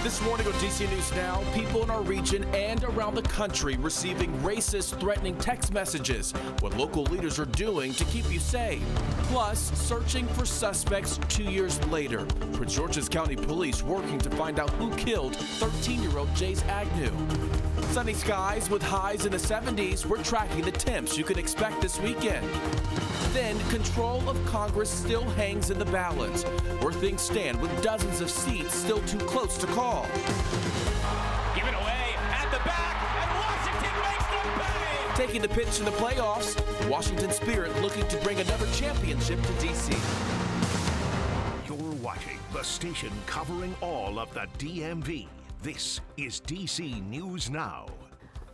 This morning on DC News Now, people in our region and around the country receiving racist, threatening text messages. What local leaders are doing to keep you safe. Plus, searching for suspects 2 years later. Prince George's County Police working to find out who killed 13-year-old Jace Agnew. Sunny skies with highs in the 70s. We're tracking the temps you can expect this weekend. Then, control of Congress still hangs in the balance, where things stand with dozens of seats still too close to call. Given away at the back, and Washington makes the pay! Taking the pitch in the playoffs, the Washington Spirit looking to bring another championship to D.C. You're watching the station covering all of the DMV. This is DC News Now.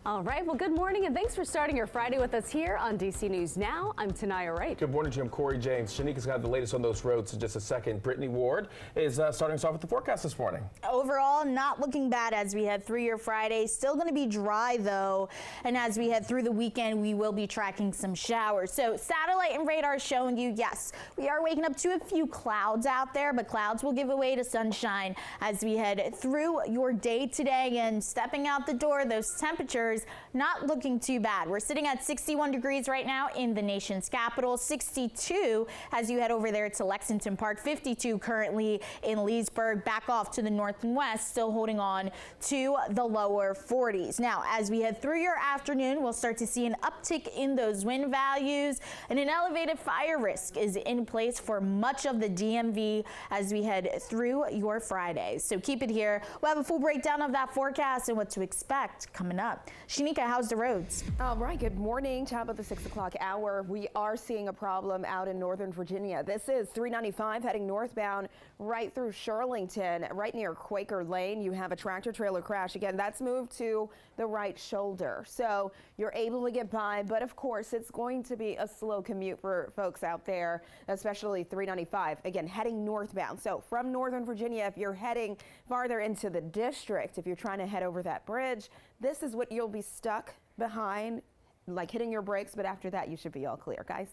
All right, well, good morning, and thanks for starting your Friday with us here on DC News Now. I'm Tanaya Wright. Good morning, Jim. Corey James. Shanika's got the latest on those roads in just a second. Brittany Ward is starting us off with the forecast this morning. Overall, not looking bad as we head through your Friday. Still going to be dry, though, and as we head through the weekend, we will be tracking some showers. So satellite and radar showing you, yes, we are waking up to a few clouds out there, but clouds will give way to sunshine as we head through your day today. And stepping out the door, those temperatures not looking too bad. We're sitting at 61 degrees right now in the nation's capital, 62 as you head over there to Lexington Park, 52 currently in Leesburg, back off to the north and west, still holding on to the lower 40s. Now, as we head through your afternoon, we'll start to see an uptick in those wind values, and an elevated fire risk is in place for much of the DMV as we head through your Fridays. So keep it here. We'll have a full breakdown of that forecast and what to expect coming up. Shanika, how's the roads? All right, good morning. Top of the 6 o'clock hour. We are seeing a problem out in Northern Virginia. This is 395 heading northbound right through Shirlington, right near Quaker Lane. You have a tractor trailer crash. Again, that's moved to the right shoulder. So you're able to get by, but of course it's going to be a slow commute for folks out there, especially 395. Again, heading northbound. So from Northern Virginia, if you're heading farther into the district, if you're trying to head over that bridge, this is what you'll be stuck behind, like hitting your brakes, but after that you should be all clear, guys.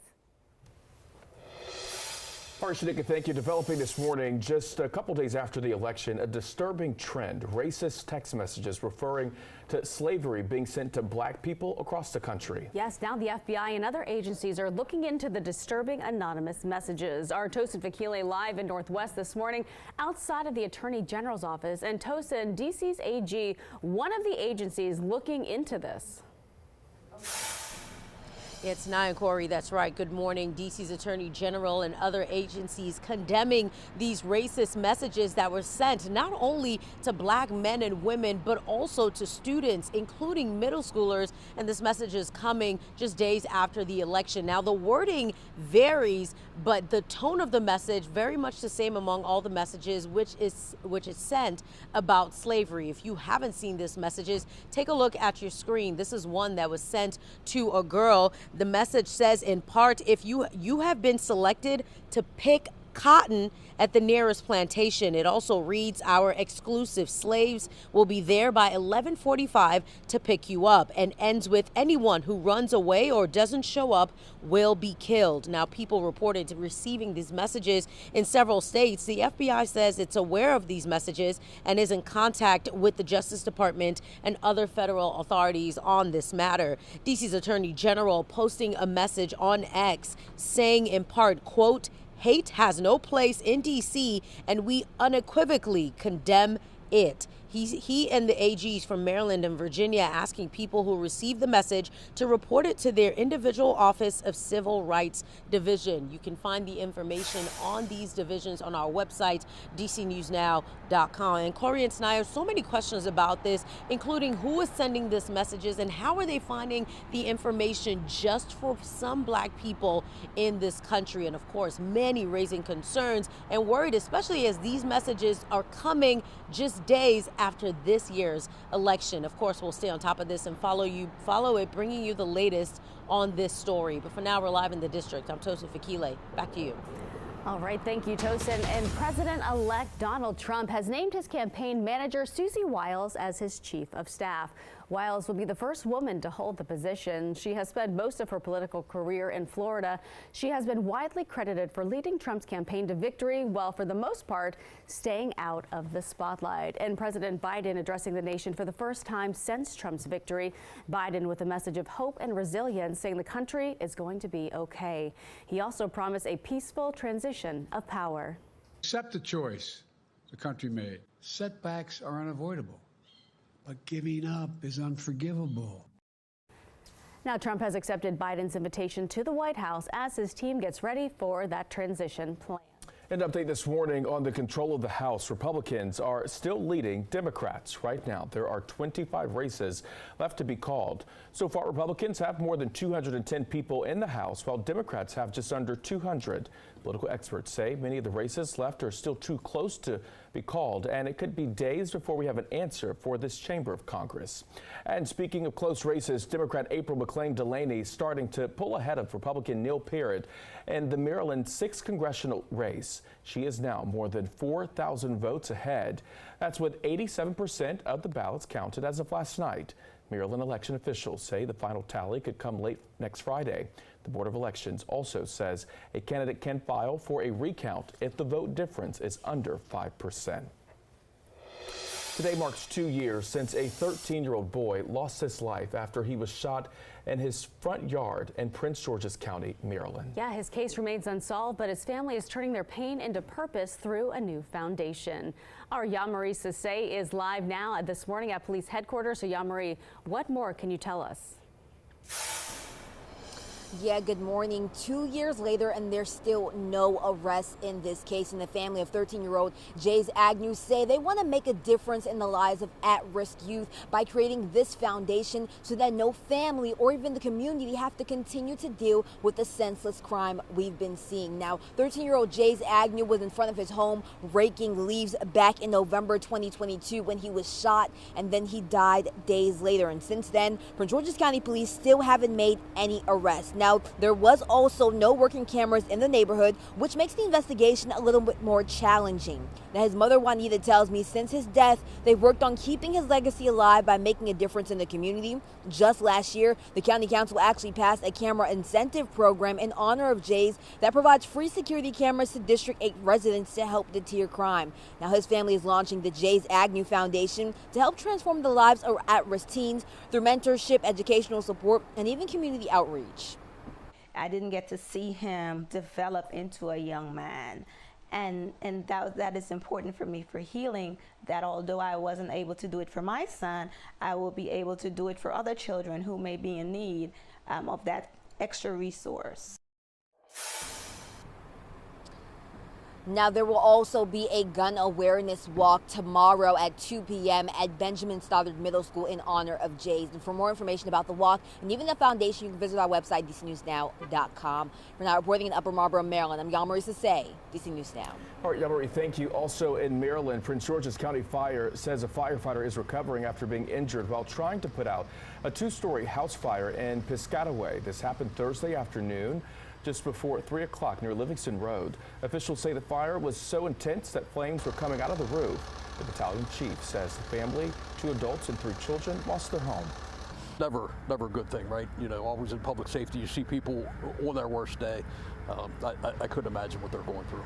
All right, Shanika, thank you. Developing this morning, just a couple days after the election, a disturbing trend. Racist text messages referring to slavery being sent to black people across the country. Yes, now the FBI and other agencies are looking into the disturbing anonymous messages. Our Tosin Fakile live in Northwest this morning outside of the Attorney General's office. And Tosin, DC's AG, one of the agencies looking into this. It's Nia Corey, that's right. Good morning. DC's Attorney General and other agencies condemning these racist messages that were sent not only to black men and women, but also to students, including middle schoolers. And this message is coming just days after the election. Now, the wording varies, but the tone of the message very much the same among all the messages, which is sent about slavery. If you haven't seen these messages, take a look at your screen. This is one that was sent to a girl. The message says, in part, if you have been selected to pick cotton at the nearest plantation. It also reads, our exclusive slaves will be there by 11:45 to pick you up, and ends with, anyone who runs away or doesn't show up will be killed. Now, people reported receiving these messages in several states. The FBI says it's aware of these messages and is in contact with the Justice Department and other federal authorities on this matter. DC's Attorney General posting a message on X saying, in part, quote, hate has no place in D.C. and we unequivocally condemn it. He and the AGs from Maryland and Virginia asking people who receive the message to report it to their individual Office of Civil Rights Division. You can find the information on these divisions on our website, dcnewsnow.com. And Corey and Snyder, so many questions about this, including who is sending these messages and how are they finding the information just for some black people in this country. And of course, many raising concerns and worried, especially as these messages are coming just days after this year's election. Of course, we'll stay on top of this and follow it, bringing you the latest on this story. But for now, we're live in the district. I'm Tosin Fakile. Back to you. All right, thank you, Tosin. And President-elect Donald Trump has named his campaign manager, Susie Wiles, as his chief of staff. Wiles will be the first woman to hold the position. She has spent most of her political career in Florida. She has been widely credited for leading Trump's campaign to victory, while for the most part staying out of the spotlight. And President Biden addressing the nation for the first time since Trump's victory. Biden with a message of hope and resilience, saying the country is going to be okay. He also promised a peaceful transition of power. Accept the choice the country made. Setbacks are unavoidable, but giving up is unforgivable. Now, Trump has accepted Biden's invitation to the White House as his team gets ready for that transition plan. An update this morning on the control of the House. Republicans are still leading Democrats. Right now, there are 25 races left to be called. So far, Republicans have more than 210 people in the House, while Democrats have just under 200. Political experts say many of the races left are still too close to be called, and it could be days before we have an answer for this chamber of Congress. And speaking of close races, Democrat April McClain Delaney starting to pull ahead of Republican Neil Peart in the Maryland 6th congressional race. She is now more than 4,000 votes ahead. That's with 87% of the ballots counted as of last night. Maryland election officials say the final tally could come late next Friday. The Board of Elections also says a candidate can file for a recount if the vote difference is under 5%. Today marks 2 years since a 13-year-old boy lost his life after he was shot in his front yard in Prince George's County, Maryland. Yeah, his case remains unsolved, but his family is turning their pain into purpose through a new foundation. Our Yamari Sase is live now this morning at police headquarters. So Yamari, what more can you tell us? Yeah, good morning. 2 years later, and there's still no arrest in this case. And the family of 13-year-old Jays Agnew say they want to make a difference in the lives of at-risk youth by creating this foundation so that no family or even the community have to continue to deal with the senseless crime we've been seeing. Now, 13-year-old Jays Agnew was in front of his home raking leaves back in November 2022 when he was shot, and then he died days later. And since then, Prince George's County Police still haven't made any arrests. Now, there was also no working cameras in the neighborhood, which makes the investigation a little bit more challenging. Now, his mother, Juanita, tells me since his death, they've worked on keeping his legacy alive by making a difference in the community. Just last year, the county council actually passed a camera incentive program in honor of Jays that provides free security cameras to District 8 residents to help deter crime. Now, his family is launching the Jays Agnew Foundation to help transform the lives of at-risk teens through mentorship, educational support, and even community outreach. I didn't get to see him develop into a young man. And that is important for me for healing, that although I wasn't able to do it for my son, I will be able to do it for other children who may be in need of that extra resource. Now, there will also be a gun awareness walk tomorrow at 2 p.m. at Benjamin Stoddard Middle School in honor of Jays. And for more information about the walk and even the foundation, you can visit our website, DCNewsNow.com. We're now reporting in Upper Marlboro, Maryland. I'm Yamari Sase, DC News Now. All right, Yamari, thank you. Also in Maryland, Prince George's County Fire says a firefighter is recovering after being injured while trying to put out a 2-story house fire in Piscataway. This happened Thursday afternoon, just before 3 o'clock near Livingston Road. Officials say the fire was so intense that flames were coming out of the roof. The battalion chief says the family, 2 adults and 3 children, lost their home. Never a good thing, right? You know, always in public safety, you see people on their worst day. I couldn't imagine what they're going through.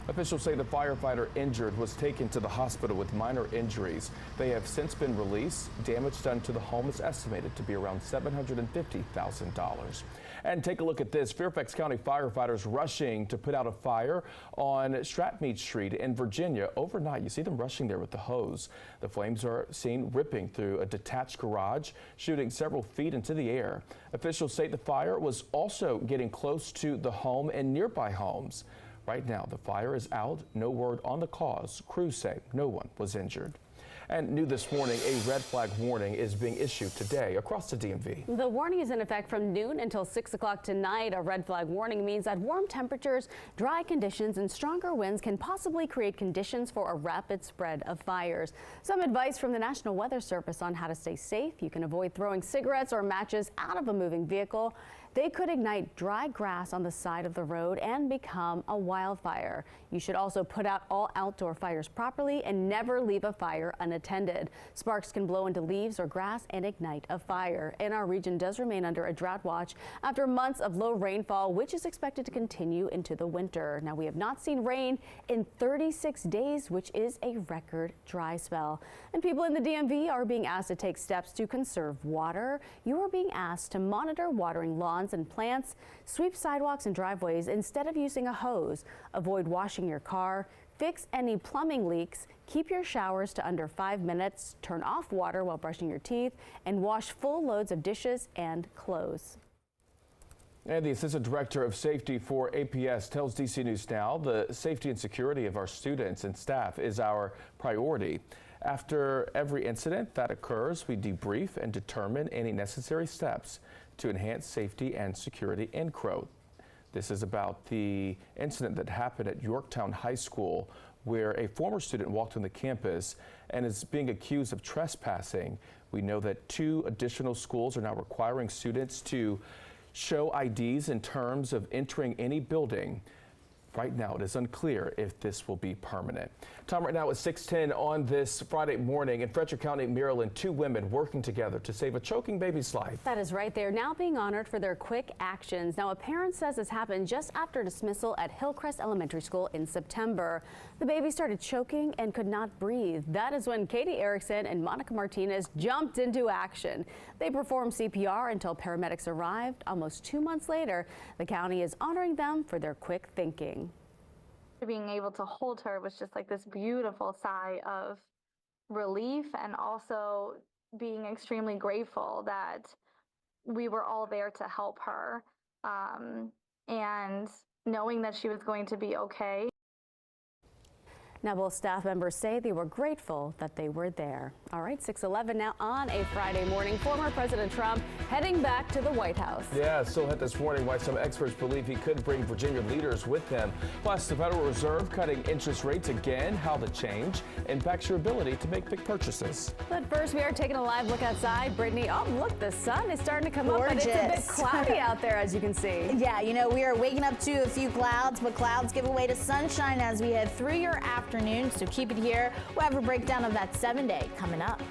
Officials say the firefighter injured was taken to the hospital with minor injuries. They have since been released. Damage done to the home is estimated to be around $750,000. And take a look at this. Fairfax County firefighters rushing to put out a fire on Stratmead Street in Virginia overnight. You see them rushing there with the hose. The flames are seen ripping through a detached garage, shooting several feet into the air. Officials say the fire was also getting close to the home and nearby homes. Right now, the fire is out. No word on the cause. Crews say no one was injured. And new this morning, a red flag warning is being issued today across the DMV. The warning is in effect from noon until 6 o'clock tonight. A red flag warning means that warm temperatures, dry conditions, and stronger winds can possibly create conditions for a rapid spread of fires. Some advice from the National Weather Service on how to stay safe. You can avoid throwing cigarettes or matches out of a moving vehicle. They could ignite dry grass on the side of the road and become a wildfire. You should also put out all outdoor fires properly and never leave a fire unattended. Sparks can blow into leaves or grass and ignite a fire. And our region does remain under a drought watch after months of low rainfall, which is expected to continue into the winter. Now, we have not seen rain in 36 days, which is a record dry spell. And people in the DMV are being asked to take steps to conserve water. You are being asked to monitor watering lawns and plants, sweep sidewalks and driveways instead of using a hose, avoid washing your car, fix any plumbing leaks, keep your showers to under 5 minutes, turn off water while brushing your teeth, and wash full loads of dishes and clothes. And the Assistant Director of Safety for APS tells DC News Now the safety and security of our students and staff is our priority. After every incident that occurs, we debrief and determine any necessary steps to enhance safety and security, end quote. This is about the incident that happened at Yorktown High School, where a former student walked on the campus and is being accused of trespassing. We know that 2 additional schools are now requiring students to show IDs in terms of entering any building. Right now, it is unclear if this will be permanent. Time right now is 6:10 on this Friday morning. In Frederick County, Maryland, 2 women working together to save a choking baby's life. That is right. They're now being honored for their quick actions. Now, a parent says this happened just after dismissal at Hillcrest Elementary School in September. The baby started choking and could not breathe. That is when Katie Erickson and Monica Martinez jumped into action. They performed CPR until paramedics arrived. Almost 2 months later, the county is honoring them for their quick thinking. Being able to hold her was just like this beautiful sigh of relief, and also being extremely grateful that we were all there to help her, and knowing that she was going to be okay. Now, both staff members say they were grateful that they were there. All right, 6:11 now on a Friday morning. Former President Trump heading back to the White House. Yeah, still hit this morning why some experts believe he could bring Virginia leaders with him. Plus, the Federal Reserve cutting interest rates again, how the change impacts your ability to make big purchases. But first, we are taking a live look outside. Brittany, oh, look, the sun is starting to come up, but it's a bit cloudy out there, as you can see. Yeah, you know, we are waking up to a few clouds, but clouds give way to sunshine as we head through your afternoon, so keep it here. We'll have a breakdown of that 7-day coming up.